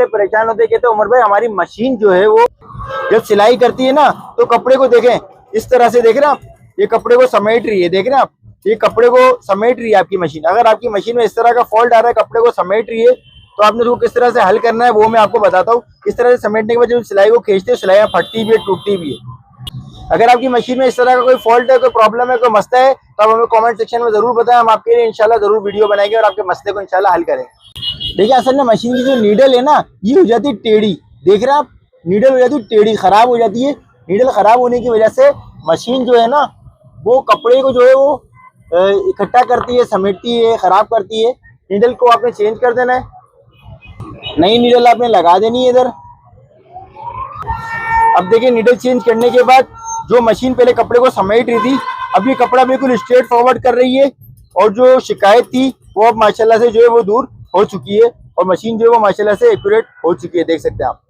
बड़े परेशान होते, कहते उमर भाई हमारी मशीन जो है वो जब सिलाई करती है ना तो कपड़े को देखें इस तरह से, देख रहे हैं आप, ये कपड़े को समेट रही है, देख रहे हैं आप, ये कपड़े को समेट रही है आपकी मशीन। अगर आपकी मशीन में इस तरह का फॉल्ट आ रहा है, कपड़े को समेट रही है, तो आपने उसको किस तरह से हल करना है वो मैं आपको बताता हूँ। इस तरह से समेटने के बाद जब सिलाई को खींचते हो, सिलाइयाँ फटती भी है, टूटती भी है। अगर आपकी मशीन में इस तरह का कोई फॉल्ट है, कोई प्रॉब्लम है, कोई मसला है, तो आप हमें कमेंट सेक्शन में जरूर बताएं, हम आपके लिए इंशाल्लाह जरूर वीडियो बनाएंगे और आपके मसले को इंशाल्लाह हल करेंगे। देखिए असल में मशीन की जो नीडल है ना, ये हो जाती है टेढ़ी, देख रहे हैं आप, नीडल हो जाती है टेढ़ी, खराब हो जाती है। नीडल खराब होने की वजह से मशीन जो है ना वो कपड़े को जो है वो इकट्ठा करती है, समेटती है, खराब करती है। नीडल को आपने चेंज कर देना है, नई नीडल आपने लगा देनी है इधर। अब देखिए नीडल चेंज करने के बाद जो मशीन पहले कपड़े को समेट रही थी, अब ये कपड़ा बिल्कुल स्ट्रेट फॉरवर्ड कर रही है, और जो शिकायत थी वो अब माशाल्लाह से जो है वो दूर हो चुकी है, और मशीन जो है वो माशाल्लाह से एक्यूरेट हो चुकी है, देख सकते हैं आप।